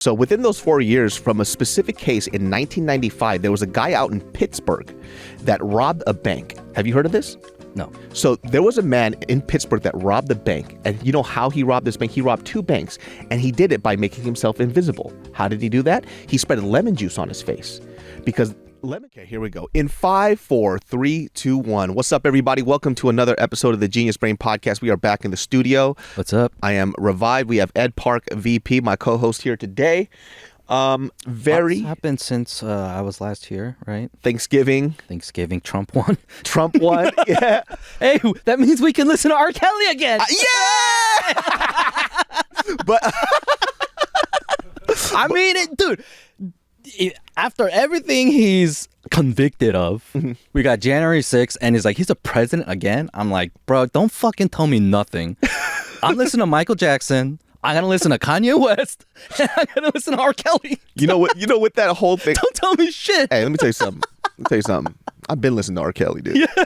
So within those 4 years, from a specific case in 1995, there was a guy out in Pittsburgh that robbed a bank. Have you heard of this? No. So there was a man in Pittsburgh that robbed a bank. And you know how he robbed this bank? He robbed 2 banks. And he did it by making himself invisible. How did he do that? He spread lemon juice on his face. Because okay, here we go. In 5, 4, 3, 2, 1. What's up, everybody? Welcome to another episode of the Genius Brain Podcast. We are back in the studio. What's up? I am Revived. We have Ed Park, VP, my co-host here today. What's happened since I was last here, right? Thanksgiving, Trump won. Trump won. Yeah. Hey, that means we can listen to R. Kelly again. Yeah. But I mean, dude. After everything he's convicted of, we got January 6th, and he's like, he's a president again. I'm like, bro, don't fucking tell me nothing. I'm listening to Michael Jackson. I'm gonna listen to Kanye West. And I'm gonna listen to R. Kelly. You know what? With that whole thing. Don't tell me shit. Hey, let me tell you something. I've been listening to R. Kelly, dude. Yeah.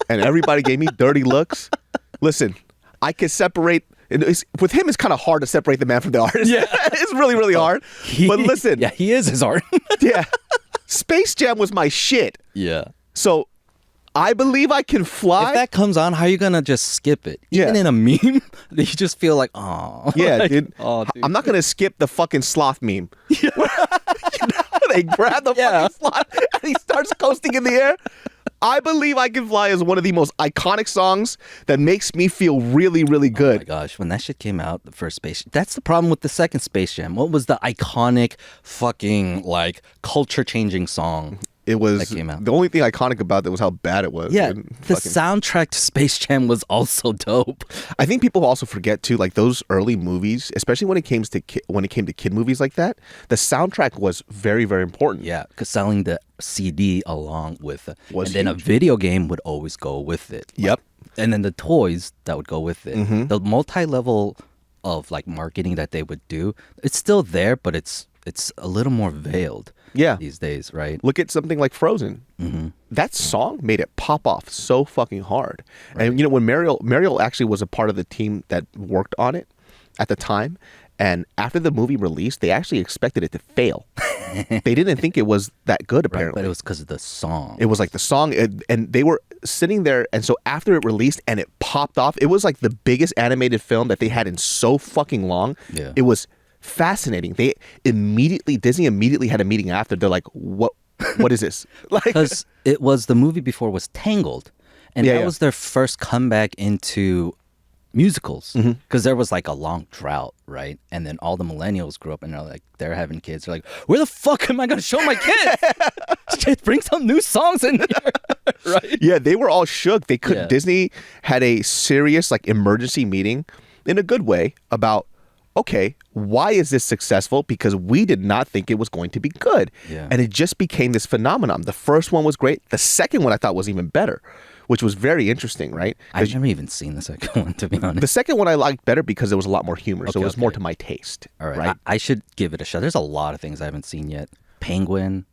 And everybody gave me dirty looks. Listen, I could separate. With him, it's kind of hard to separate the man from the artist. Yeah. It's really, really hard. But listen. Yeah, he is his art. Yeah. Space Jam was my shit. Yeah. So I believe I can fly. If that comes on, how are you going to just skip it? Even in a meme, you just feel like, oh. Yeah, like, dude. Oh, dude. I'm not going to skip the fucking sloth meme. Yeah. They grab the fucking sloth and he starts coasting in the air. I Believe I Can Fly is one of the most iconic songs that makes me feel really, really good. Oh my gosh, when that shit came out, the first Space... That's the problem with the second Space Jam. What was the iconic fucking, like, culture-changing song? It was that came out. The only thing iconic about it was how bad it was. Yeah, the soundtrack to Space Jam was also dope. I think people also forget too, like those early movies, especially when it came to kid movies like that. The soundtrack was very, very important. Yeah, because selling the CD along with it, was and then huge. A video game would always go with it. Yep. And then the toys that would go with it. Mm-hmm. The multi-level of like marketing that they would do, it's still there, but it's a little more veiled. Yeah. These days, right? Look at something like Frozen. Mm-hmm. That song made it pop off so fucking hard. Right. And you know, when Mariel actually was a part of the team that worked on it at the time, and after the movie released, they actually expected it to fail. They didn't think it was that good, apparently. Right, but it was because of the song. It was like the song, and they were sitting there, and so after it released and it popped off, it was like the biggest animated film that they had in so fucking long. Yeah. It was fascinating. Disney immediately had a meeting after. They're like, what is this? Like, because it was the movie before was Tangled, and that was their first comeback into musicals, because there was like a long drought, right? And then all the millennials grew up and they're having kids. They're like, where the fuck am I going to show my kids? Bring some new songs in there. Right? Yeah, they were all shook. They could. Yeah. Disney had a serious like emergency meeting in a good way about, okay, why is this successful? Because we did not think it was going to be good. Yeah. And it just became this phenomenon. The first one was great. The second one I thought was even better, which was very interesting, right? I've never even seen the second one, to be honest. The second one I liked better because there was a lot more humor. So it was more to my taste. All right. I should give it a shot. There's a lot of things I haven't seen yet. Penguin.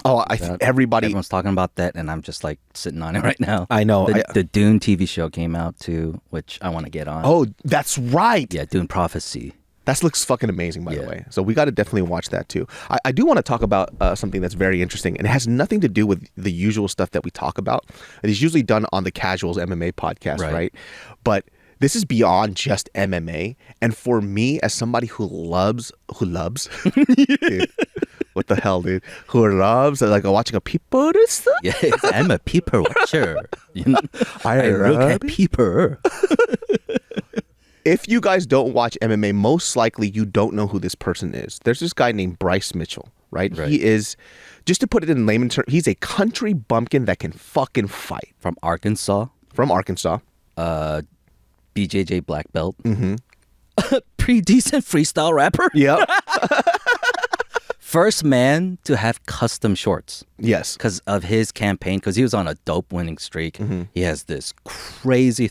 Oh, I think everyone's talking about that, and I'm just like sitting on it right now. I know. The Dune TV show came out too, which I want to get on. Oh, that's right. Yeah, Dune Prophecy. That looks fucking amazing, by the way. So we got to definitely watch that too. I do want to talk about something that's very interesting, and it has nothing to do with the usual stuff that we talk about. It is usually done on the Casuals MMA podcast, right? But this is beyond just MMA. And for me, as somebody who loves, dude, what the hell, dude? Who loves like watching a people stuff? Yes, I'm a people watcher. You know, I look at people. If you guys don't watch MMA, most likely you don't know who this person is. There's this guy named Bryce Mitchell, right? He is, just to put it in layman terms, he's a country bumpkin that can fucking fight. From Arkansas. BJJ black belt. Mm-hmm. Pretty decent freestyle rapper. Yep. First man to have custom shorts. Yes. Because of his campaign, because he was on a dope winning streak. Mm-hmm. He has this crazy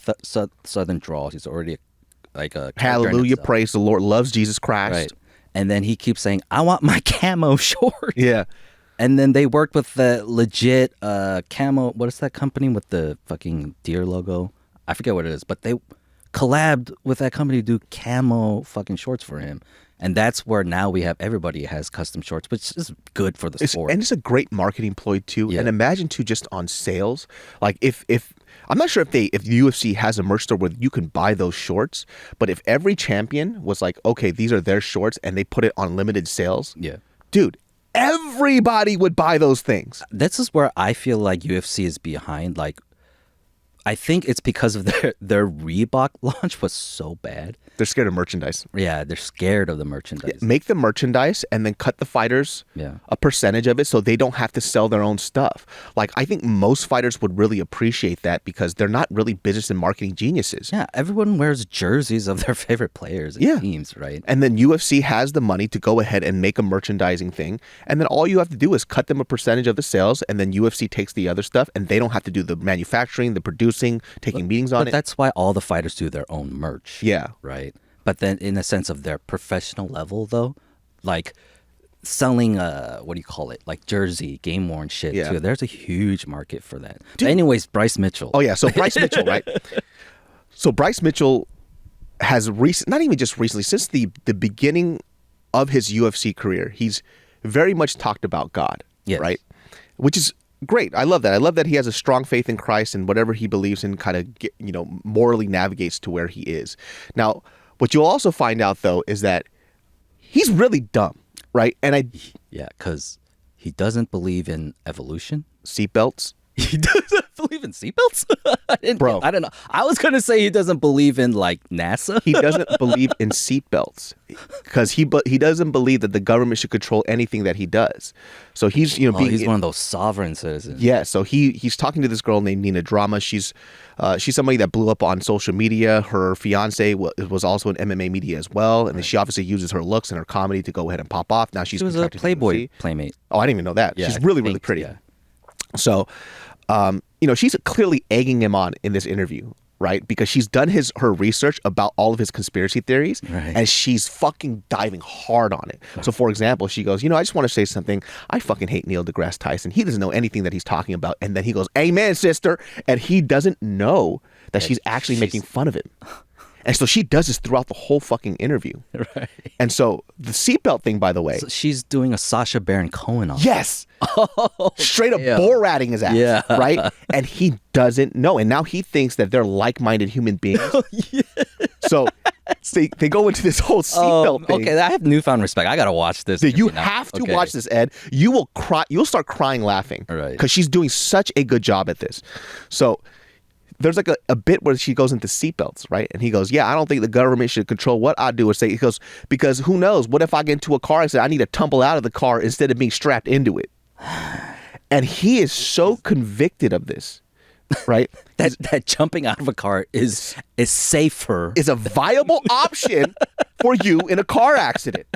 southern drawl. He's already like a hallelujah, praise the Lord, loves Jesus Christ. Right. And then he keeps saying, I want my camo shorts. Yeah. And then they worked with the legit camo. What is that company with the fucking deer logo? I forget what it is, but they collabed with that company to do camo fucking shorts for him. And that's where now we have everybody has custom shorts, which is good for the sport. And it's a great marketing ploy too. Yeah. And imagine too, just on sales, like if I'm not sure if the UFC has a merch store where you can buy those shorts, but if every champion was like, okay, these are their shorts, and they put it on limited sales, dude, everybody would buy those things. This is where I feel like UFC is behind. Like, I think it's because of their Reebok launch was so bad. They're scared of merchandise. Yeah, they're scared of the merchandise. Make the merchandise and then cut the fighters a percentage of it so they don't have to sell their own stuff. Like, I think most fighters would really appreciate that because they're not really business and marketing geniuses. Yeah, everyone wears jerseys of their favorite players and teams, right? And then UFC has the money to go ahead and make a merchandising thing. And then all you have to do is cut them a percentage of the sales, and then UFC takes the other stuff, and they don't have to do the manufacturing, the producing, taking meetings on it. But that's why all the fighters do their own merch. Yeah. Right? But then in a sense of their professional level, though, like selling, what do you call it? Like jersey, game worn shit, too. There's a huge market for that. But anyways, Bryce Mitchell. Oh, yeah. So Bryce Mitchell, right? So Bryce Mitchell has not even just recently, since the beginning of his UFC career, he's very much talked about God, right? Which is great. I love that. I love that he has a strong faith in Christ, and whatever he believes in kind of, morally navigates to where he is. Now, what you'll also find out, though, is that he's really dumb, right? And because he doesn't believe in evolution. Seatbelts. He doesn't believe in seatbelts? Bro. I don't know. I was going to say he doesn't believe in, like, NASA. He doesn't believe in seatbelts because he doesn't believe that the government should control anything that he does. So he's, he's one of those sovereign citizens. Yeah, so he's talking to this girl named Nina Drama. She's somebody that blew up on social media. Her fiance was also in MMA media as well, and then she obviously uses her looks and her comedy to go ahead and pop off. Now she was a Playboy playmate. Oh, I didn't even know that. Yeah, she's really, really pretty. Yeah. So, she's clearly egging him on in this interview, right? Because she's done her research about all of his conspiracy theories, and she's fucking diving hard on it. So, for example, she goes, I just want to say something. I fucking hate Neil deGrasse Tyson. He doesn't know anything that he's talking about. And then he goes, amen, sister. And he doesn't know that she's actually making fun of him. And so she does this throughout the whole fucking interview. Right. And so the seatbelt thing, by the way. So she's doing a Sacha Baron Cohen on Yes. Straight up Borating his ass. Yeah. Right? And he doesn't know. And now he thinks that they're like-minded human beings. So they go into this whole seatbelt thing. Okay, I have newfound respect. I got to watch this. You have to watch this, Ed. You will cry. You'll start crying laughing. Right. Because she's doing such a good job at this. So there's like a bit where she goes into seatbelts, right? And he goes, yeah, I don't think the government should control what I do or say. He goes, because who knows? What if I get into a car accident? I need to tumble out of the car instead of being strapped into it. And he is so convicted of this, right? that jumping out of a car is safer. Is a viable option for you in a car accident.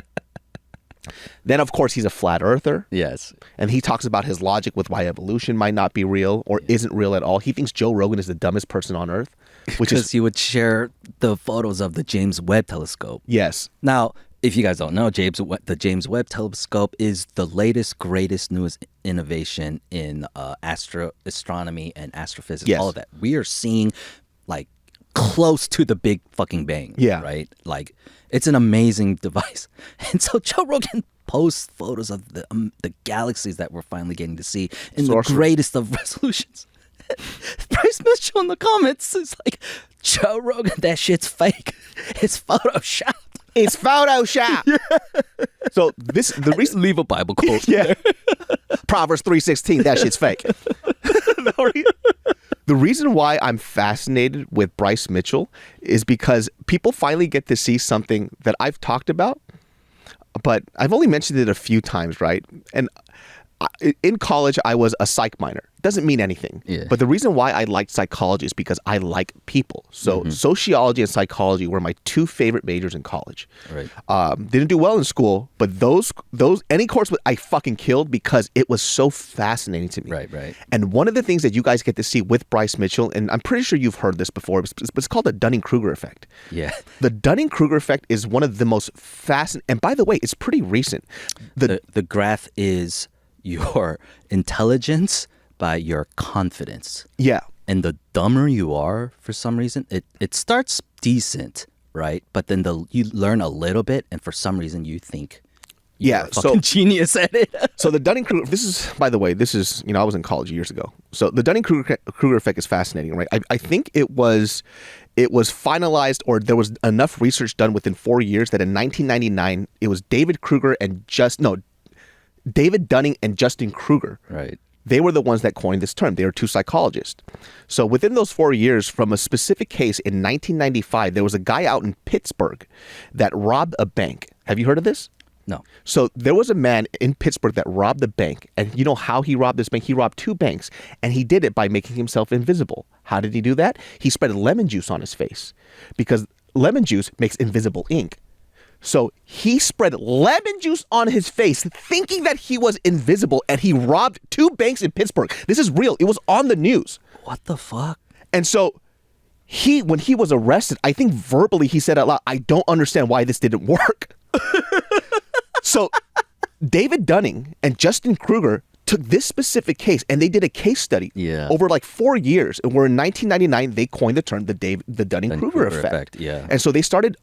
Then, of course, he's a flat earther. Yes. And he talks about his logic with why evolution might not be real or isn't real at all. He thinks Joe Rogan is the dumbest person on earth. Because he would share the photos of the James Webb telescope. Yes. Now, if you guys don't know, the James Webb telescope is the latest, greatest, newest innovation in astronomy and astrophysics. Yes. All of that. We are seeing, like, close to the Big fucking Bang. Yeah. Right? Like, it's an amazing device. And so Joe Rogan posts photos of the galaxies that we're finally getting to see in the greatest of resolutions. Bryce Mitchell in the comments is like, Joe Rogan, that shit's fake. It's Photoshop. It's Photoshop. Yeah. So the reason, leave a Bible quote. Yeah. Proverbs 3:16. That shit's fake. The reason why I'm fascinated with Bryce Mitchell is because people finally get to see something that I've talked about, but I've only mentioned it a few times, right? And in college, I was a psych minor. Doesn't mean anything. Yeah. But the reason why I liked psychology is because I like people. So sociology and psychology were my two favorite majors in college. Right. Didn't do well in school, but those any course I fucking killed because it was so fascinating to me. Right. And one of the things that you guys get to see with Bryce Mitchell, and I'm pretty sure you've heard this before, but it's called the Dunning-Kruger effect. Yeah. The Dunning-Kruger effect is one of the most fascinating, and by the way, it's pretty recent. The graph is your intelligence by your confidence. Yeah. And the dumber you are, for some reason, it starts decent, right? But then you learn a little bit, and for some reason you think you're a fucking genius at it. So the Dunning-Kruger, this is, by the way, I was in college years ago. So the Dunning-Kruger effect is fascinating, right? I think it was finalized, or there was enough research done within 4 years that in 1999, it was David Dunning and Justin Kreuger. Right. They were the ones that coined this term. They were two psychologists. So within those 4 years, from a specific case in 1995, there was a guy out in Pittsburgh that robbed a bank. Have you heard of this? No. So there was a man in Pittsburgh that robbed a bank. And you know how he robbed this bank? He robbed 2 banks. And he did it by making himself invisible. How did he do that? He spread lemon juice on his face, because lemon juice makes invisible ink. So he spread lemon juice on his face, thinking that he was invisible, and he robbed 2 banks in Pittsburgh. This is real. It was on the news. What the fuck? And so when he was arrested, I think verbally he said out loud, "I don't understand why this didn't work." So David Dunning and Justin Kreuger took this specific case and they did a case study over like 4 years. And where in 1999, they coined the term the Dunning-Kruger effect. Yeah. And so they started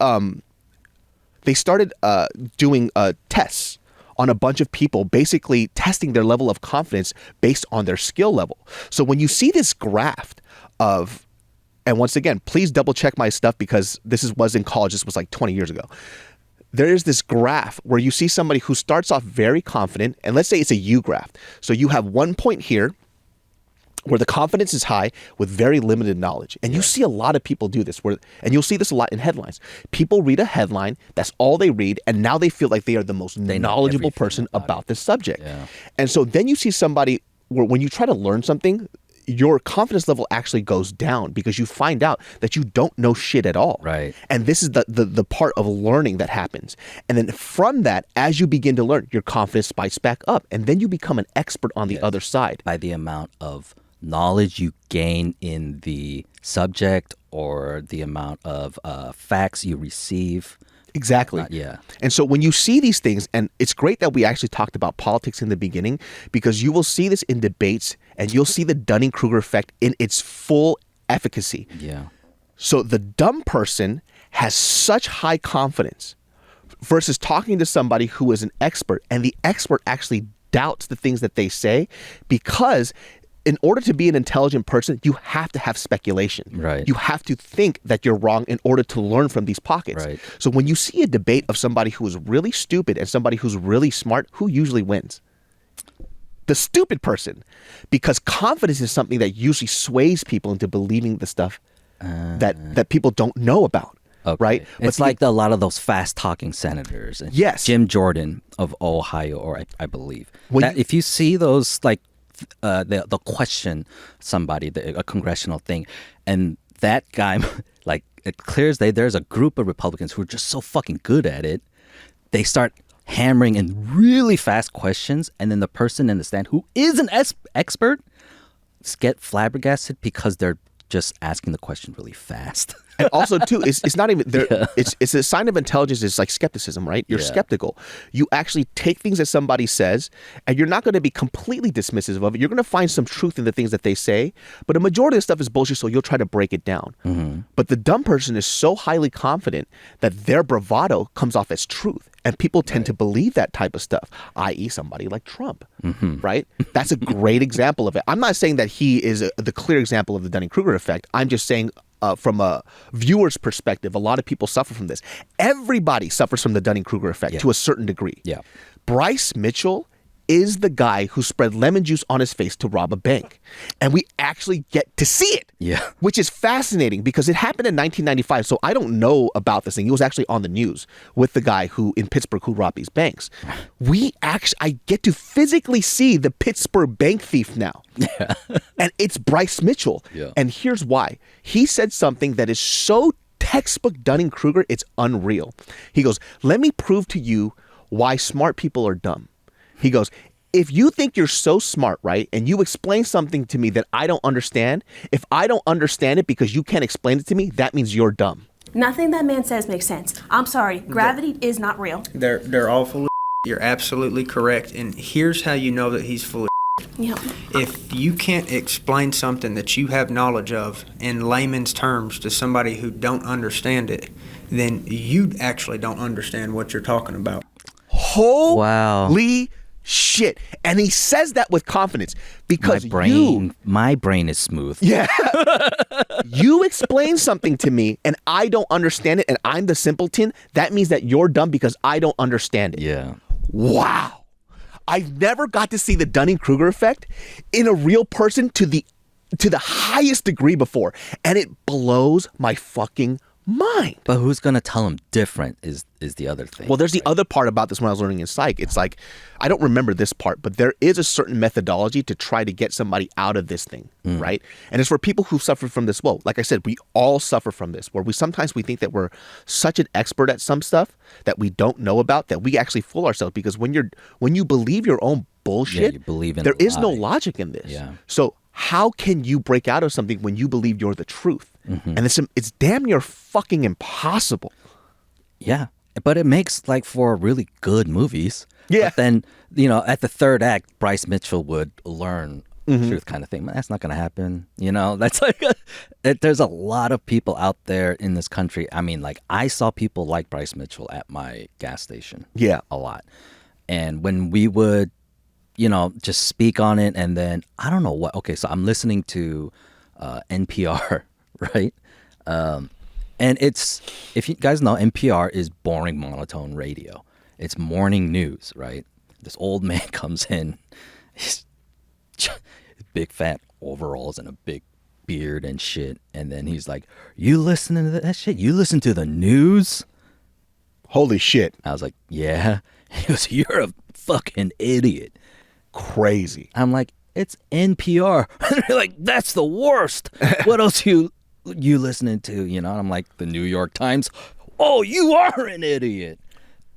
doing tests on a bunch of people, basically testing their level of confidence based on their skill level. So when you see this graph of, and once again, please double check my stuff because was in college. This was like 20 years ago. There is this graph where you see somebody who starts off very confident, and let's say it's a U graph. So you have one point here where the confidence is high with very limited knowledge. And you see a lot of people do this, and you'll see this a lot in headlines. People read a headline, that's all they read, and now they feel like they are the most knowledgeable person about this subject. Yeah. And so then you see somebody where when you try to learn something, your confidence level actually goes down because you find out that you don't know shit at all. Right. And this is the part of learning that happens. And then from that, as you begin to learn, your confidence spikes back up. And then you become an expert on the other side. By the amount of knowledge you gain in the subject or the amount of facts you receive. Exactly. And so when you see these things, and it's great that we actually talked about politics in the beginning, because you will see this in debates and you'll see the Dunning-Kruger effect in its full efficacy. Yeah. So the dumb person has such high confidence versus talking to somebody who is an expert, and the expert actually doubts the things that they say, because in order to be an intelligent person, you have to have speculation. Right. You have to think that you're wrong in order to learn from these pockets. Right. So when you see a debate of somebody who is really stupid and somebody who's really smart, who usually wins? The stupid person. Because confidence is something that usually sways people into believing the stuff that people don't know about. Okay. Right? It's like a lot of those fast-talking senators. Yes. Jim Jordan of Ohio, or I believe. If you see those, like, the question somebody, a congressional thing, and that guy, like, it clears there's a group of Republicans who are just so fucking good at it. They start hammering in really fast questions, and then the person in the stand who is an expert get flabbergasted because they're just asking the question really fast. And also, too, it's not even there. Yeah. It's a sign of intelligence. It's like skepticism, right? You're skeptical. You actually take things that somebody says, and you're not going to be completely dismissive of it. You're going to find some truth in the things that they say, but a majority of stuff is bullshit, so you'll try to break it down. Mm-hmm. But the dumb person is so highly confident that their bravado comes off as truth, and people tend to believe that type of stuff, i.e. somebody like Trump, right? That's a great example of it. I'm not saying that he is the clear example of the Dunning-Kruger effect. I'm just saying from a viewer's perspective, a lot of people suffer from this. Everybody suffers from the Dunning-Kruger effect to a certain degree. Yeah. Bryce Mitchell is the guy who spread lemon juice on his face to rob a bank. And we actually get to see it, which is fascinating because it happened in 1995. So I don't know about this thing. It was actually on the news with the guy in Pittsburgh who robbed these banks. I get to physically see the Pittsburgh bank thief now. Yeah. And it's Bryce Mitchell. Yeah. And here's why. He said something that is so textbook Dunning-Kruger, it's unreal. He goes, "Let me prove to you why smart people are dumb." He goes, "If you think you're so smart, right, and you explain something to me that I don't understand, if I don't understand it because you can't explain it to me, that means you're dumb." Nothing that man says makes sense. I'm sorry, gravity is not real. They're all full of. You're absolutely correct. And here's how you know that he's full of. Yep. If you can't explain something that you have knowledge of in layman's terms to somebody who don't understand it, then you actually don't understand what you're talking about. Holy shit. And he says that with confidence because my brain is smooth. Yeah. You explain something to me and I don't understand it and I'm the simpleton, that means that you're dumb because I don't understand it. Yeah. Wow. I've never got to see the Dunning-Kruger effect in a real person to the highest degree before, and it blows my fucking mind. But who's gonna tell him different is the other thing. Well, there's the other part about this when I was learning in psych. It's like, I don't remember this part, but there is a certain methodology to try to get somebody out of this thing, right? And it's for people who suffer from this. Well, like I said, we all suffer from this, where we think that we're such an expert at some stuff that we don't know about, that we actually fool ourselves, because when you believe your own bullshit, you believe in there is no logic in this. Yeah. So how can you break out of something when you believe you're the truth? And it's damn near fucking impossible. Yeah. But it makes for really good movies. Yeah. But then, at the third act, Bryce Mitchell would learn truth kind of thing. That's not going to happen. That's there's a lot of people out there in this country. I mean, I saw people like Bryce Mitchell at my gas station. Yeah. A lot. And when we would, just speak on it, and then I don't know what. Okay, so I'm listening to NPR, right? And if you guys know, NPR is boring monotone radio. It's morning news, right? This old man comes in, he's big fat overalls and a big beard and shit, and then he's like, "You listening to that shit? You listen to the news?" Holy shit. I was like, "Yeah." He goes, "You're a fucking idiot." Crazy. I'm like, "It's NPR." And they're like, "That's the worst. What else you listening to?" And I'm like, "The New York Times." "Oh, you are an idiot."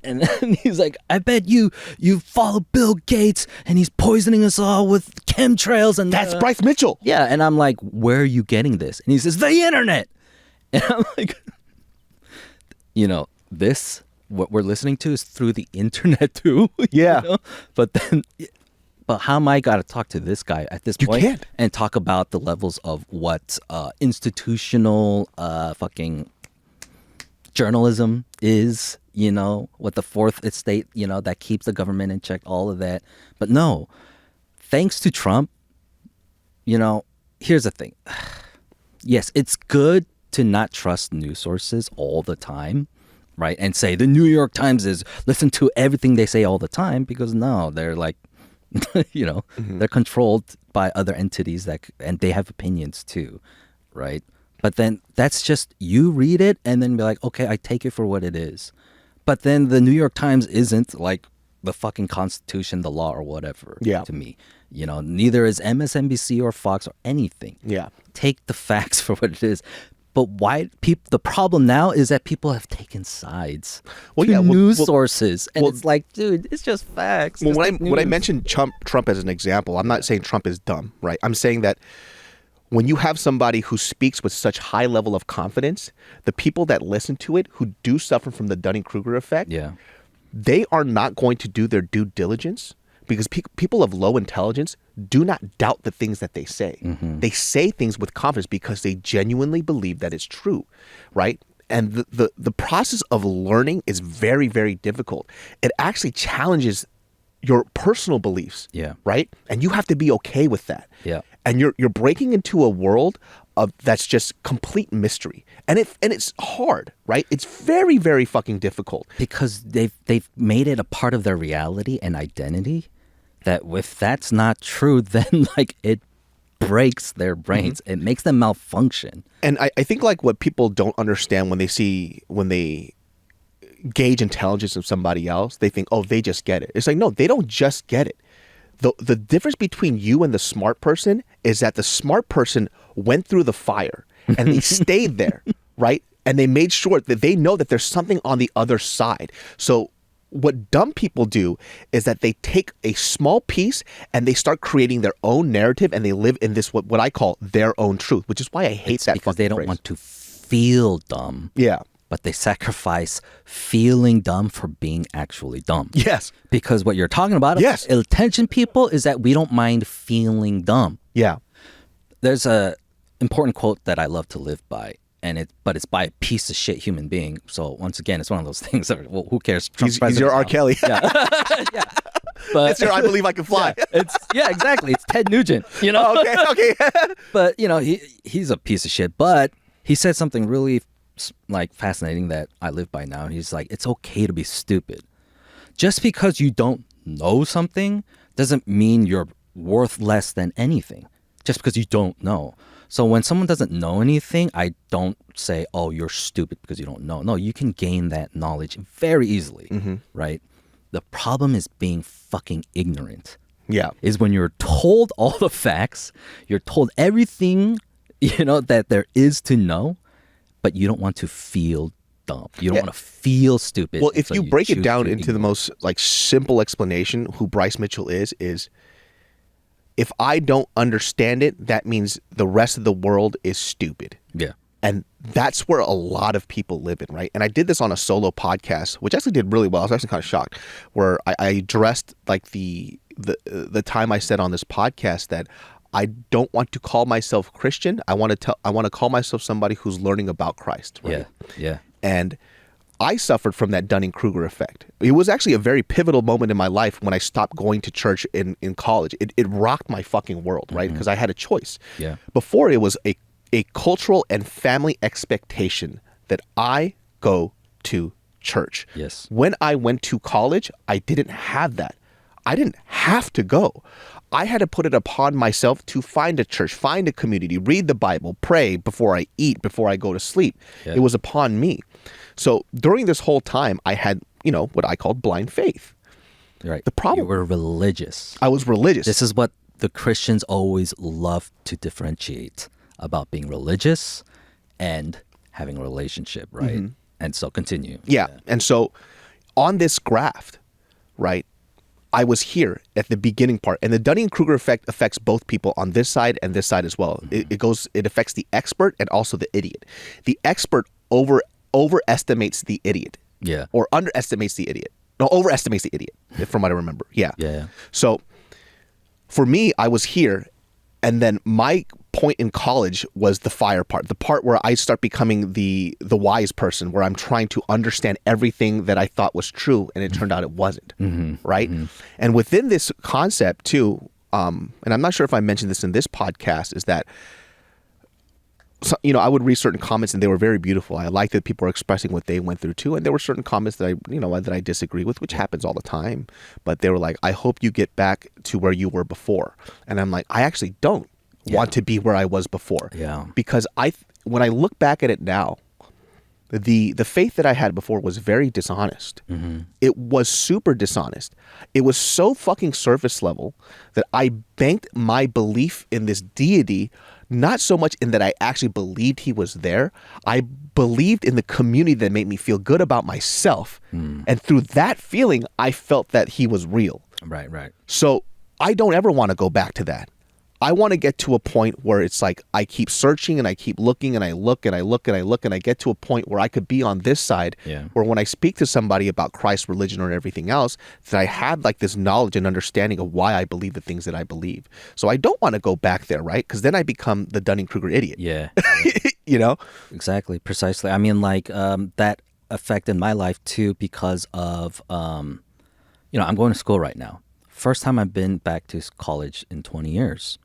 And then he's like, "I bet you follow Bill Gates and he's poisoning us all with chemtrails." And that's Bryce Mitchell. Yeah. And I'm like, "Where are you getting this?" And he says, "The internet." And I'm like, this, what we're listening to is through the internet too. Yeah. But how am I got to talk to this guy at this point? You can't. And talk about the levels of what institutional fucking journalism is, what the fourth estate, that keeps the government in check, all of that. But no, thanks to Trump, here's the thing. Yes, it's good to not trust news sources all the time, right? And say the New York Times listen to everything they say all the time, because no, they're like, they're controlled by other entities and they have opinions too, right? But then that's just, you read it and then be like, okay, I take it for what it is. But then the New York Times isn't like the fucking Constitution, the law, or whatever to me. Neither is MSNBC or Fox or anything. Yeah. Take the facts for what it is. But why the problem now is that people have taken sides to news sources, and it's like, dude, it's just facts. Well, when I mentioned Trump as an example, I'm not saying Trump is dumb, right? I'm saying that when you have somebody who speaks with such high level of confidence, the people that listen to it, who do suffer from the Dunning-Kruger effect, they are not going to do their due diligence, because people of low intelligence do not doubt the things that they say. They say things with confidence because they genuinely believe that it's true, right? And the process of learning is very, very difficult. It actually challenges your personal beliefs, right? And you have to be okay with that. Yeah. And you're breaking into a world of that's just complete mystery, and it's hard, right? It's very, very fucking difficult, because they've made it a part of their reality and identity. That if that's not true, then it breaks their brains. It makes them malfunction. And I think what people don't understand when they gauge intelligence of somebody else, they think, oh, they just get it. It's like, no, they don't just get it. The difference between you and the smart person is that the smart person went through the fire and they stayed there, right? And they made sure that they know that there's something on the other side. So what dumb people do is that they take a small piece and they start creating their own narrative, and they live in this what I call their own truth, which is why I hate that because fucking they don't phrase. Want to feel dumb. Yeah. but they sacrifice feeling dumb for being actually dumb. Yes. Because what you're talking about, yes, attention people, is that we don't mind feeling dumb. Yeah. There's a important quote that I love to live by, but it's by a piece of shit human being. So once again, it's one of those things that, well, who cares? He's your R. Kelly. Yeah. Yeah. But it's your I Believe I Can Fly. Yeah, exactly. It's Ted Nugent, you know? Okay. But, you know, he's a piece of shit. But he said something really, like, fascinating that I live by now. And he's like, it's okay to be stupid. Just because you don't know something doesn't mean you're worth less than anything. Just because you don't know. So when someone doesn't know anything, I don't say, oh, you're stupid because you don't know. No, you can gain that knowledge very easily, right? The problem is being fucking ignorant. Yeah. Is when you're told all the facts, you're told everything, you know, that there is to know, but you don't want to feel dumb. You don't want to feel stupid. Well, if you break it down into the most like simple explanation, who Bryce Mitchell is if I don't understand it, that means the rest of the world is stupid. Yeah. And that's where a lot of people live in, right? And I did this on a solo podcast, which actually did really well. I was actually kind of shocked, where I addressed like the time I said on this podcast that I don't want to call myself Christian. I want to call myself somebody who's learning about Christ. Right? Yeah. And I suffered from that Dunning-Kruger effect. It was actually a very pivotal moment in my life when I stopped going to church in college. It rocked my fucking world, right? Because I had a choice. Yeah. Before, it was a cultural and family expectation that I go to church. Yes. When I went to college, I didn't have that. I didn't have to go. I had to put it upon myself to find a church, find a community, read the Bible, pray before I eat, before I go to sleep. Yeah. It was upon me. So during this whole time, I had, what I called blind faith. Right. The problem. You were religious. I was religious. This is what the Christians always love to differentiate about being religious and having a relationship, right? And so continue. Yeah. And so on this graph, right, I was here at the beginning part, and the Dunning-Kruger effect affects both people on this side and this side as well. It affects the expert and also the idiot. The expert overestimates the idiot. Yeah. Or underestimates the idiot. No, overestimates the idiot, from what I remember. Yeah. Yeah. So for me, I was here, and then my point in college was the fire part, the part where I start becoming the wise person, where I'm trying to understand everything that I thought was true, and it turned out it wasn't, right? And within this concept too, and I'm not sure if I mentioned this in this podcast, is that I would read certain comments and they were very beautiful. I liked that people were expressing what they went through too, and there were certain comments that I disagree with, which happens all the time. But they were like, "I hope you get back to where you were before," and I'm like, I actually don't want to be where I was before. Yeah. Because when I look back at it now, the faith that I had before was very dishonest. It was super dishonest. It was so fucking surface level that I banked my belief in this deity, not so much in that I actually believed he was there. I believed in the community that made me feel good about myself. And through that feeling, I felt that he was real. Right. So I don't ever want to go back to that. I want to get to a point where it's like I keep searching and I keep looking and I look and I look and I look and I get to a point where I could be on this side where when I speak to somebody about Christ, religion, or everything else, that I had like this knowledge and understanding of why I believe the things that I believe. So I don't want to go back there, right? Because then I become the Dunning-Kruger idiot. Yeah. Exactly, precisely. I mean, like that affected my life too because of, I'm going to school right now. First time I've been back to college in 20 years.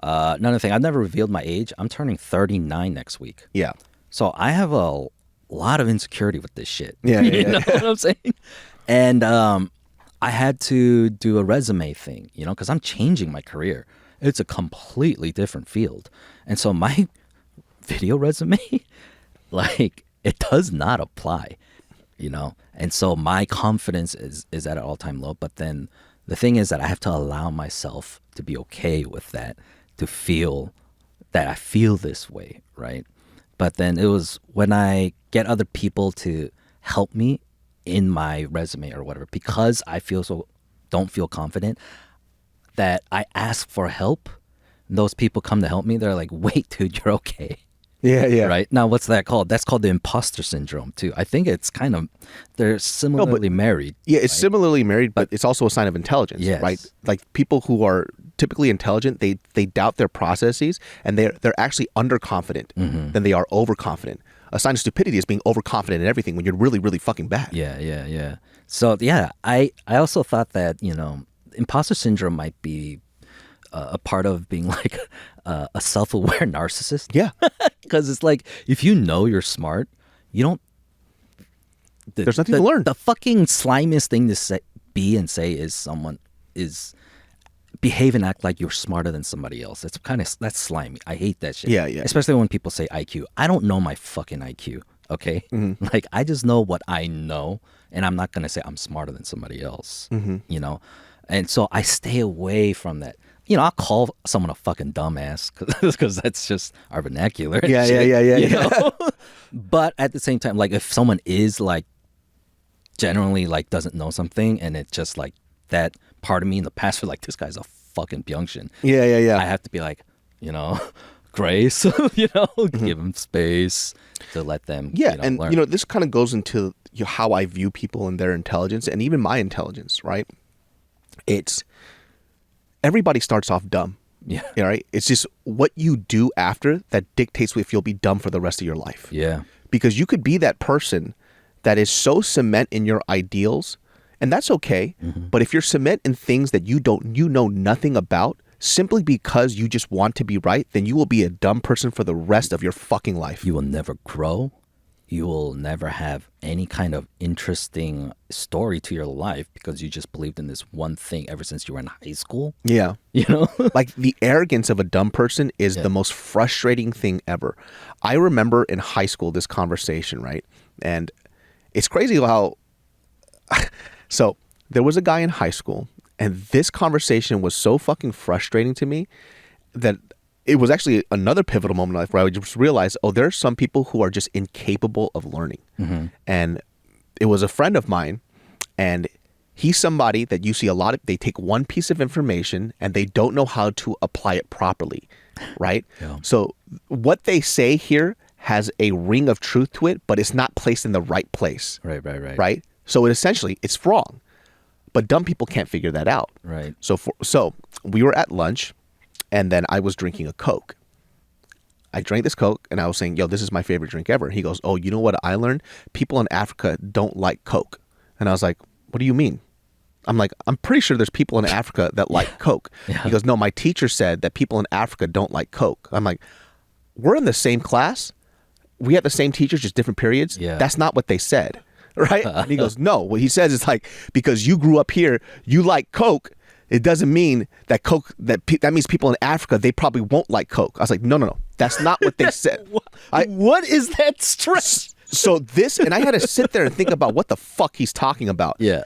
Another thing, I've never revealed my age. I'm turning 39 next week. Yeah. So I have a lot of insecurity with this shit. Yeah. You know what I'm saying? And I had to do a resume thing, because I'm changing my career. It's a completely different field. And so my video resume, like, it does not apply, And so my confidence is at an all-time low. But then the thing is that I have to allow myself to be okay with that, to feel that I feel this way, right? But then it was when I get other people to help me in my resume or whatever, because I don't feel confident, that I ask for help. And those people come to help me. They're like, "Wait, dude, you're okay." Yeah. Right? Now, what's that called? That's called the imposter syndrome, too. I think it's kind of, they're similarly married. Yeah, it's similarly married, but it's also a sign of intelligence, Yes. right? Like people who are typically intelligent, they doubt their processes, and they're actually underconfident than they are overconfident. A sign of stupidity is being overconfident in everything when you're really, really fucking bad. Yeah. So, yeah, I also thought that, imposter syndrome might be a part of being like a self-aware narcissist. Yeah. Because it's like, if you know you're smart, you don't... There's nothing to learn. The fucking slimiest thing to say is someone is... behave and act like you're smarter than somebody else. That's slimy. I hate that shit. Yeah. Especially when people say IQ. I don't know my fucking IQ, okay? Like, I just know what I know, and I'm not going to say I'm smarter than somebody else, And so I stay away from that. I'll call someone a fucking dumbass because that's just our vernacular. Yeah. But at the same time, like, if someone is like generally like doesn't know something, and it's just like that part of me in the past for like, this guy's a fucking byungshin. Yeah. I have to be like, grace, give them space to let them learn. This kind of goes into how I view people and their intelligence, and even my intelligence, right? It's everybody starts off dumb. Yeah. Right? It's just what you do after that dictates if you'll be dumb for the rest of your life. Yeah. Because you could be that person that is so cement in your ideals, and that's okay. But if you're cement in things that you know nothing about, simply because you just want to be right, then you will be a dumb person for the rest of your fucking life. You will never grow. You will never have any kind of interesting story to your life because you just believed in this one thing ever since you were in high school. Yeah. Like the arrogance of a dumb person is the most frustrating thing ever. I remember in high school this conversation, right? And it's crazy how... So there was a guy in high school, and this conversation was so fucking frustrating to me that it was actually another pivotal moment in life where I just realized, there are some people who are just incapable of learning. And it was a friend of mine, and he's somebody that you see a lot of, they take one piece of information and they don't know how to apply it properly, right? Yeah. So what they say here has a ring of truth to it, but it's not placed in the right place. Right. So it's wrong. But dumb people can't figure that out. Right. So we were at lunch, and then I was drinking a Coke. I drank this Coke, and I was saying, this is my favorite drink ever. He goes, you know what I learned? People in Africa don't like Coke. And I was like, what do you mean? I'm like, I'm pretty sure there's people in Africa that like Coke. Yeah. He goes, no, my teacher said that people in Africa don't like Coke. I'm like, we're in the same class. We have the same teachers, just different periods. Yeah. That's not what they said. Right? And he goes, no, what he says is like, because you grew up here, you like Coke. It doesn't mean that Coke, that means people in Africa, they probably won't like Coke. I was like, no. That's not what they said. What is that stress? So and I had to sit there and think about what the fuck he's talking about. Yeah.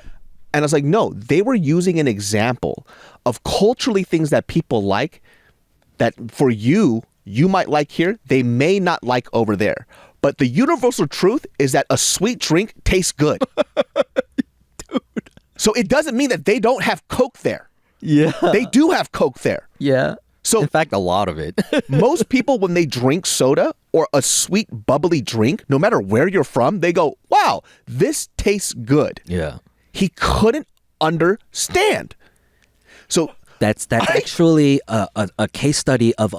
And I was like, no, they were using an example of culturally things that people like that for you might like here, they may not like over there. But the universal truth is that a sweet drink tastes good. Dude. So it doesn't mean that they don't have Coke there. Yeah. They do have Coke there. Yeah. So in fact, a lot of it. most people, when they drink soda or a sweet, bubbly drink, no matter where you're from, they go, wow, this tastes good. Yeah. He couldn't understand. So that's actually a case study of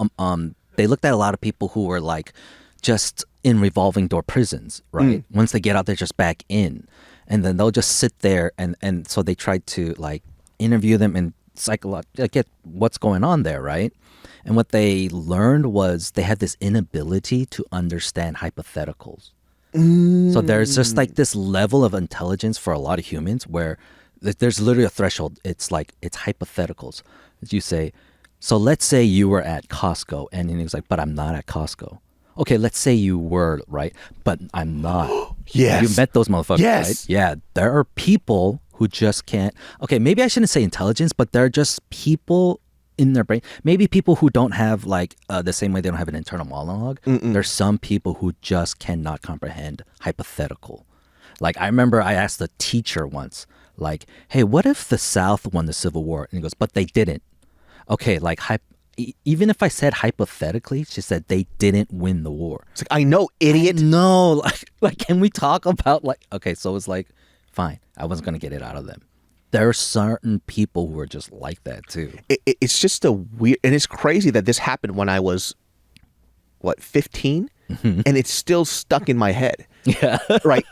they looked at a lot of people who were like just in revolving door prisons, right? Once they get out, they're just back in, and then they'll just sit there and so they tried to like interview them and get what's going on there, right? And what they learned was they had this inability to understand hypotheticals. So there's just like this level of intelligence for a lot of humans where there's literally a threshold. It's like, it's hypotheticals. You say, so let's say you were at Costco, and he was like, but I'm not at Costco. Okay, let's say you were, right? But I'm not. Yes. You met those motherfuckers, yes. Right? Yeah, there are people who just can't. Okay, maybe I shouldn't say intelligence, but they're just people in their brain. Maybe people who don't have like the same way they don't have an internal monologue. There's some people who just cannot comprehend hypothetical. Like I remember I asked a teacher once, like, hey, what if the South won the Civil War? And he goes, but they didn't. Okay, like even if I said hypothetically, she said they didn't win the war. It's like, I know, idiot. No, like, can we talk about okay, so it's like, fine, I wasn't going to get it out of them. There are certain people who are just like that too. It's just a weird, and it's crazy that this happened when I was, 15? And it's still stuck in my head. Yeah. Right?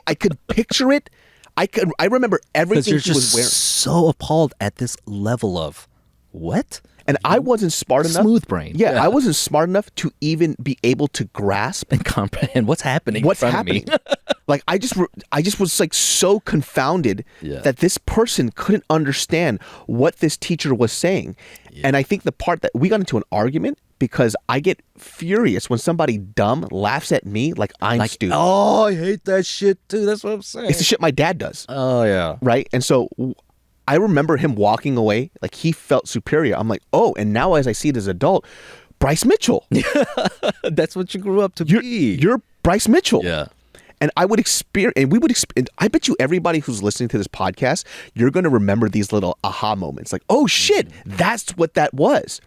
I could picture it. I remember everything you're she was just wearing. so appalled at this level of what? And I wasn't smart enough. Smooth brain. Yeah, I wasn't smart enough to even be able to grasp and comprehend what's happening. What's in front happening? Of me. Like I just was like so confounded that this person couldn't understand what this teacher was saying. Yeah. And I think the part that we got into an argument because I get furious when somebody dumb laughs at me like I'm stupid. Oh, I hate that shit too. That's what I'm saying. It's the shit my dad does. Oh yeah. Right? And so I remember him walking away like he felt superior. I'm like, oh, and now as I see it as an adult, Bryce Mitchell. That's what you grew up to be. You're Bryce Mitchell. Yeah. And I would experience, and we would experience, I bet you everybody who's listening to this podcast, you're going to remember these little aha moments. Like, oh shit, that's what that was.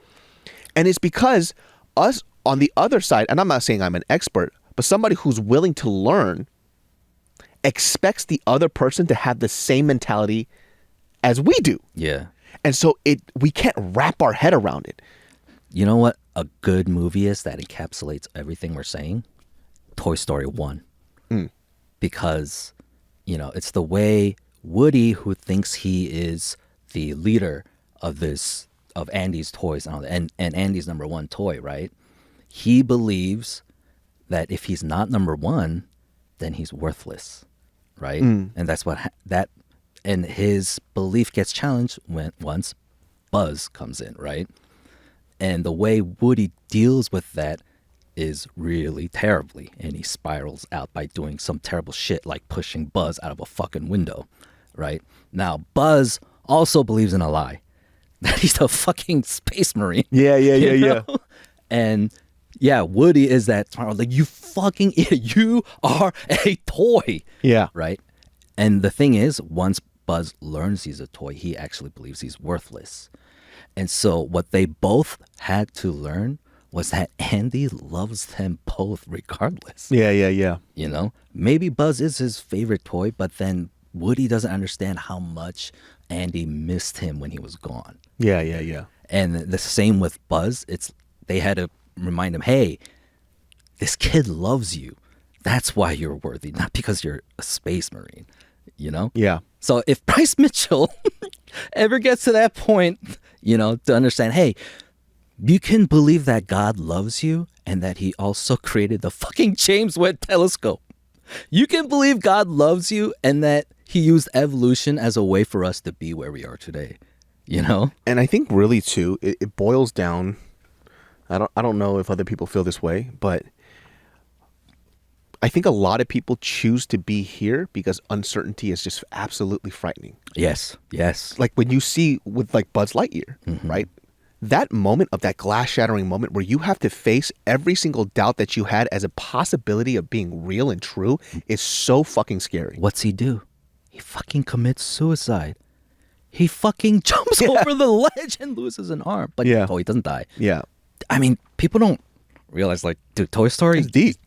And it's because us on the other side, and I'm not saying I'm an expert, but somebody who's willing to learn expects the other person to have the same mentality as we do. Yeah. And so we can't wrap our head around it. You know what a good movie is that encapsulates everything we're saying? Toy Story 1. Because, it's the way Woody, who thinks he is the leader of Andy's toys and Andy's number one toy, right? He believes that if he's not number one, then he's worthless, right? And that's and his belief gets challenged once Buzz comes in, right? And the way Woody deals with that is really terribly, and he spirals out by doing some terrible shit like pushing Buzz out of a fucking window, right? Now, Buzz also believes in a lie, that he's a fucking space marine. Yeah. And yeah, Woody is that smart, like, you fucking idiot, you are a toy. Yeah. Right? And the thing is, once Buzz learns he's a toy, he actually believes he's worthless. And so what they both had to learn was that Andy loves them both regardless. Yeah. Maybe Buzz is his favorite toy, but then Woody doesn't understand how much Andy missed him when he was gone. Yeah. And the same with Buzz. They had to remind him, hey, this kid loves you. That's why you're worthy, not because you're a space marine, Yeah. So if Bryce Mitchell ever gets to that point, to understand, hey, you can believe that God loves you and that he also created the fucking James Webb telescope. You can believe God loves you and that he used evolution as a way for us to be where we are today, And I think really too, it boils down, I don't know if other people feel this way, but I think a lot of people choose to be here because uncertainty is just absolutely frightening. Yes. Like when you see with like Buzz Lightyear, right? That moment of that glass shattering moment where you have to face every single doubt that you had as a possibility of being real and true is so fucking scary. What's he do? He fucking commits suicide. He fucking jumps over the ledge and loses an arm. But he doesn't die. Yeah. I mean, people don't realize, like, dude, Toy Story is deep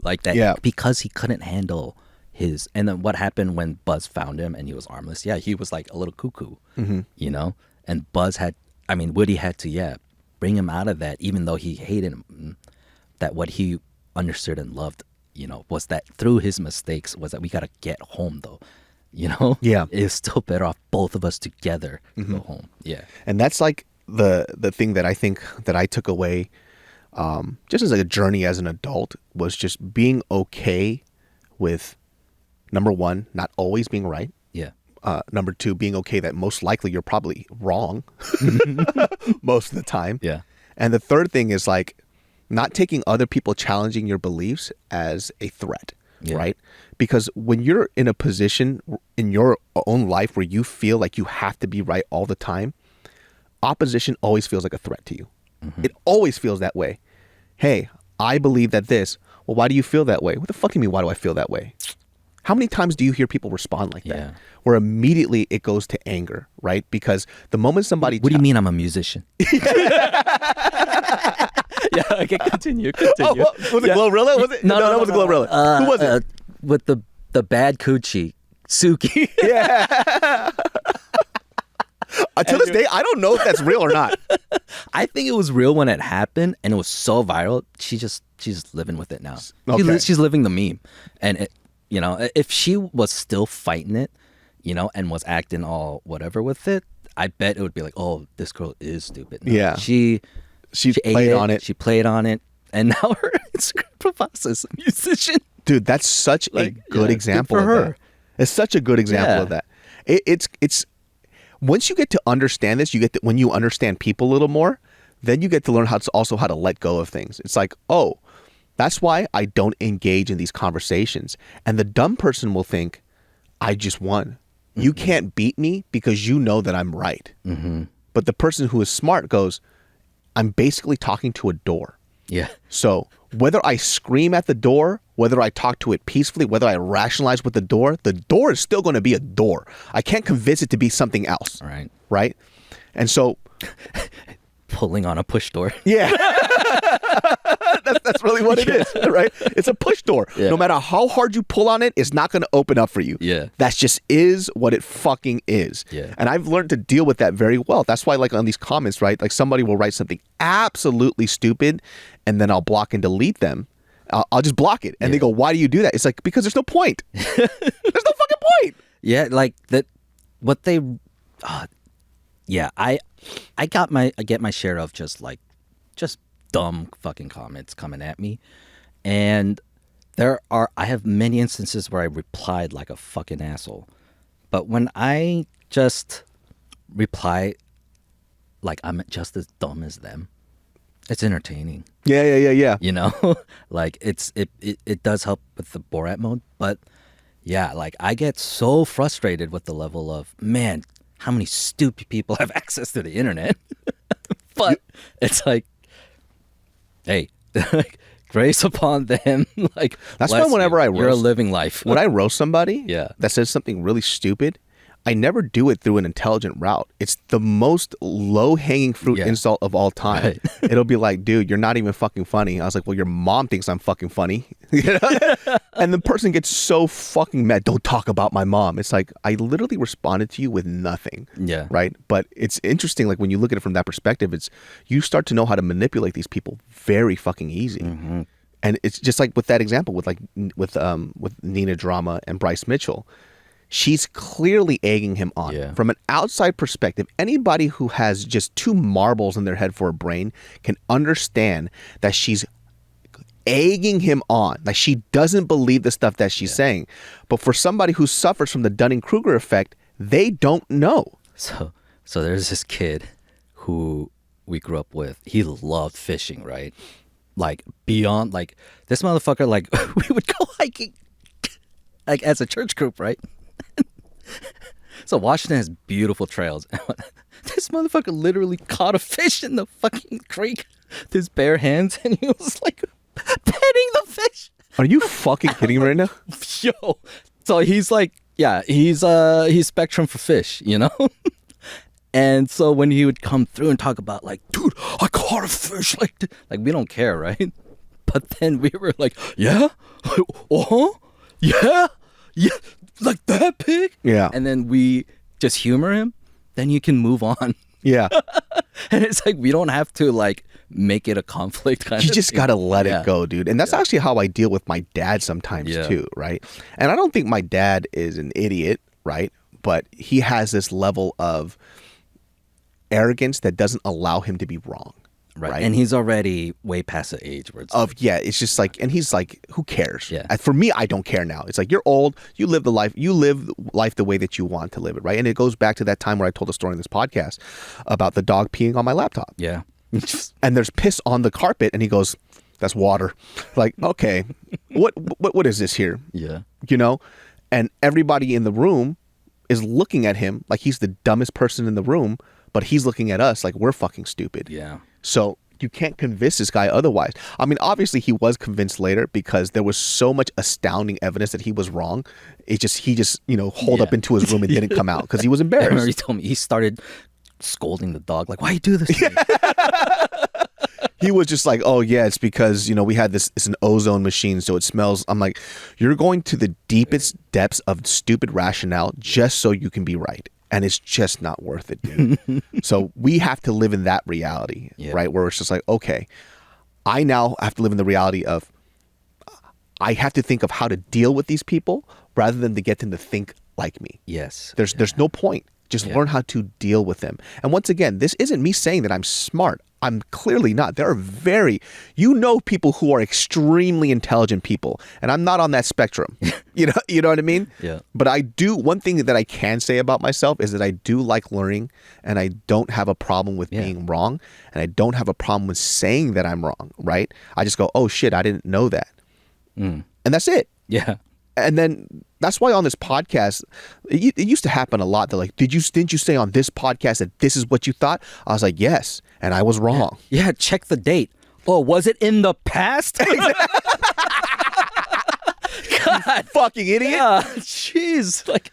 like that. Yeah. Because he couldn't handle his. And then what happened when Buzz found him and he was armless? Yeah, he was like a little cuckoo, And Woody had to, bring him out of that, even though he hated him. That what he understood and loved, was that through his mistakes was that we got to get home, though. Yeah. It's still better off both of us together to go home. Yeah. And that's like the thing that I think that I took away just as like a journey as an adult was just being okay with, number one, not always being right. Yeah. Number two, being okay that most likely you're probably wrong most of the time. Yeah. And the third thing is like not taking other people challenging your beliefs as a threat, right? Because when you're in a position in your own life where you feel like you have to be right all the time, opposition always feels like a threat to you. It always feels that way. Hey, I believe that this. Well, why do you feel that way? What the fuck do you mean, why do I feel that way? How many times do you hear people respond like that? Yeah. Where immediately it goes to anger, right? Because the moment somebody... What do you mean I'm a musician? Yeah, okay, continue. Was it Glorilla? Was it? No, that was Glorilla. Who was it? With the bad coochie, Suki. Yeah. To this day, I don't know if that's real or not. I think it was real when it happened, and it was so viral. She's living with it now. Okay. She's living the meme, and it, if she was still fighting it, and was acting all whatever with it, I bet it would be like, oh, this girl is stupid. No, Yeah. She played on it. She played on it, and now her Instagram profile says musician. Dude, that's such a good example good for of her. that. It's such a good example Yeah. of that. It's once you get to understand this, when you understand people a little more, then you get to learn how to let go of things. It's like, oh, that's why I don't engage in these conversations. And the dumb person will think, I just won. Mm-hmm. You can't beat me because you know that I'm right. Mm-hmm. But the person who is smart goes, I'm basically talking to a door. Yeah. So whether I scream at the door, whether I talk to it peacefully, whether I rationalize with the door is still going to be a door. I can't convince it to be something else. Right. Right? And so... Pulling on a push door. Yeah. That's really what it is, right? It's a push door. Yeah. No matter how hard you pull on it, it's not going to open up for you. Yeah. That just is what it fucking is. Yeah. And I've learned to deal with that very well. That's why, like, on these comments, right? Like, somebody will write something absolutely stupid, and then I'll block and delete them. I'll just block it. And they go, why do you do that? It's like, because there's no point. There's no fucking point. Yeah, like that. What they... I get my share of just dumb fucking comments coming at me, and I have many instances where I replied like a fucking asshole, but when I just reply like I'm just as dumb as them, it's entertaining. Yeah. Like it does help with the Borat mode, but yeah, like I get so frustrated with the level of, man, how many stupid people have access to the internet? But it's like, hey, grace upon them. Like, that's why whenever you're a living life. When I roast somebody Yeah. that says something really stupid, I never do it through an intelligent route. It's the most low-hanging fruit insult of all time. Right. It'll be like, dude, you're not even fucking funny. I was like, well, your mom thinks I'm fucking funny. And the person gets so fucking mad. Don't talk about my mom. It's like, I literally responded to you with nothing. Yeah. Right? But it's interesting, like, when you look at it from that perspective, you start to know how to manipulate these people very fucking easy. Mm-hmm. And it's just like with that example with Nina Drama and Bryce Mitchell. She's clearly egging him on. Yeah. From an outside perspective, anybody who has just two marbles in their head for a brain can understand that she's egging him on. Like, she doesn't believe the stuff that she's saying. But for somebody who suffers from the Dunning-Kruger effect, they don't know. So there's this kid who we grew up with. He loved fishing, right? Like, beyond, like, this motherfucker, like, we would go hiking, like, as a church group, right? So Washington has beautiful trails. This motherfucker literally caught a fish in the fucking creek with his bare hands, and he was like petting the fish. Are you fucking kidding me right now? Yo, so he's like, yeah, he's Spectrum for fish, And so when he would come through and talk about like, dude, I caught a fish, like we don't care, right? But then we were like, yeah, yeah, like that big, yeah. And then we just humor him. Then you can move on. Yeah. And it's like, we don't have to like make it a conflict kind of You just thing. gotta let it go, dude. And that's actually how I deal with my dad sometimes too, right? And I don't think my dad is an idiot, right? But he has this level of arrogance that doesn't allow him to be wrong. Right. And he's already way past the age where it's it's just like, and he's like, who cares? Yeah. For me, I don't care now. It's like, you're old, you live life the way that you want to live it, right? And it goes back to that time where I told a story in this podcast about the dog peeing on my laptop. Yeah. And there's piss on the carpet, and he goes, that's water. Like, okay, what is this here? Yeah. And everybody in the room is looking at him like he's the dumbest person in the room, but he's looking at us like we're fucking stupid. Yeah. So you can't convince this guy otherwise. I mean, obviously he was convinced later because there was so much astounding evidence that he was wrong. He just holed up into his room and didn't come out because he was I embarrassed. remember he told me he started scolding the dog, like, why you do this to me? He was just like, oh yeah, it's because, we had it's an ozone machine, so it smells. I'm like, you're going to the deepest depths of stupid rationale just so you can be right. And it's just not worth it, dude. So we have to live in that reality, right? Where it's just like, okay, I now have to live in the reality of, I have to think of how to deal with these people rather than to get them to think like me. Yes. There's no point. Just learn how to deal with them. And once again, this isn't me saying that I'm smart. I'm clearly not. There are people who are extremely intelligent people, and I'm not on that spectrum. You know what I mean? Yeah. But one thing that I can say about myself is that I do like learning, and I don't have a problem with being wrong, and I don't have a problem with saying that I'm wrong, right? I just go, oh shit, I didn't know that. And that's it. Yeah. And then that's why on this podcast, it used to happen a lot. They're like, didn't you say on this podcast that this is what you thought? I was like, yes. And I was wrong. Yeah, check the date. Oh, was it in the past? God. Fucking idiot. Yeah, jeez. Like,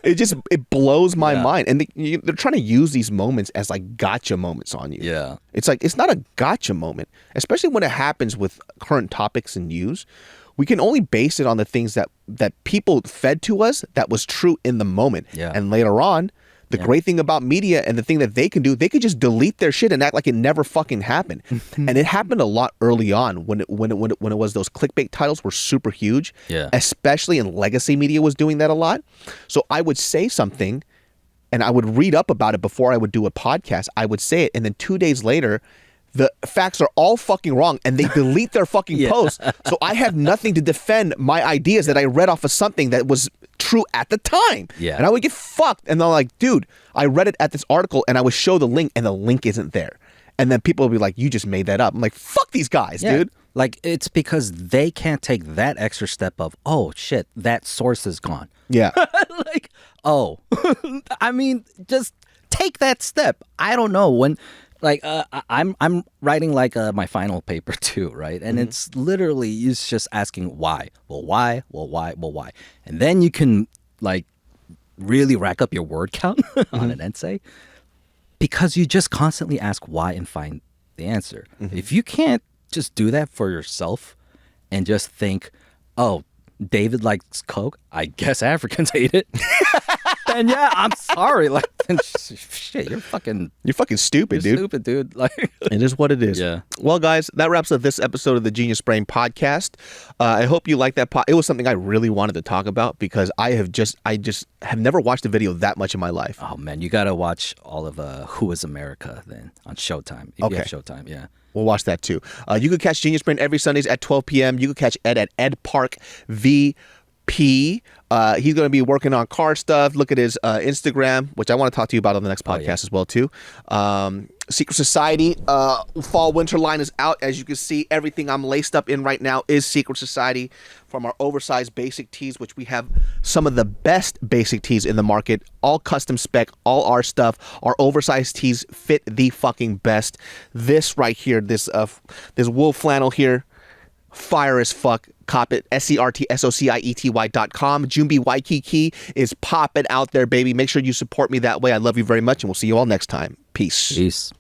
it blows my mind. And they're trying to use these moments as like gotcha moments on you. Yeah. It's like, it's not a gotcha moment, especially when it happens with current topics and news. We can only base it on the things that people fed to us that was true in the moment. Yeah. And later on, the great thing about media and the thing that they can do, they could just delete their shit and act like it never fucking happened. And it happened a lot early on when it was those clickbait titles were super huge. Yeah. Especially in legacy media was doing that a lot. So I would say something and I would read up about it before I would do a podcast. I would say it, and then 2 days later, the facts are all fucking wrong and they delete their fucking posts. So I have nothing to defend my ideas that I read off of something that was true at the time. Yeah. And I would get fucked. And they're like, dude, I read it at this article and I would show the link and the link isn't there. And then people will be like, you just made that up. I'm like, fuck these guys, dude. Like, it's because they can't take that extra step of, oh shit, that source is gone. Yeah. Like, oh, I mean, just take that step. I don't know when. Like I'm writing like my final paper too, right? And it's just asking why. Well, why? Well, why? Well, why? And then you can like really rack up your word count on an essay because you just constantly ask why and find the answer. If you can't just do that for yourself and just think, oh, David likes Coke, I guess Africans hate it. And yeah, I'm sorry. Like, shit, you're fucking stupid, you're dude. Stupid, dude. Like, it is what it is. Yeah. Well, guys, that wraps up this episode of the Genius Brain podcast. I hope you like that. It was something I really wanted to talk about because I have never watched a video that much in my life. oh man, you gotta watch all of Who Is America then on Showtime. If you have Showtime, yeah. We'll watch that too. You can catch Genius Brain every Sundays at 12 p.m. You can catch Ed at Ed Park VP. He's going to be working on car stuff. Look at his Instagram, which I want to talk to you about on the next podcast as well too. Secret Society fall winter line is out. As you can see, everything I'm laced up in right now is Secret Society, from our oversized basic tees, which we have some of the best basic tees in the market, all custom spec, all our stuff. Our oversized tees fit the fucking best. This right here, this wool flannel here, fire as fuck. Cop it, SERTSOCIETY.com. Jumbi Waikiki is popping out there, baby. Make sure you support me that way. I love you very much, and we'll see you all next time. Peace. Peace.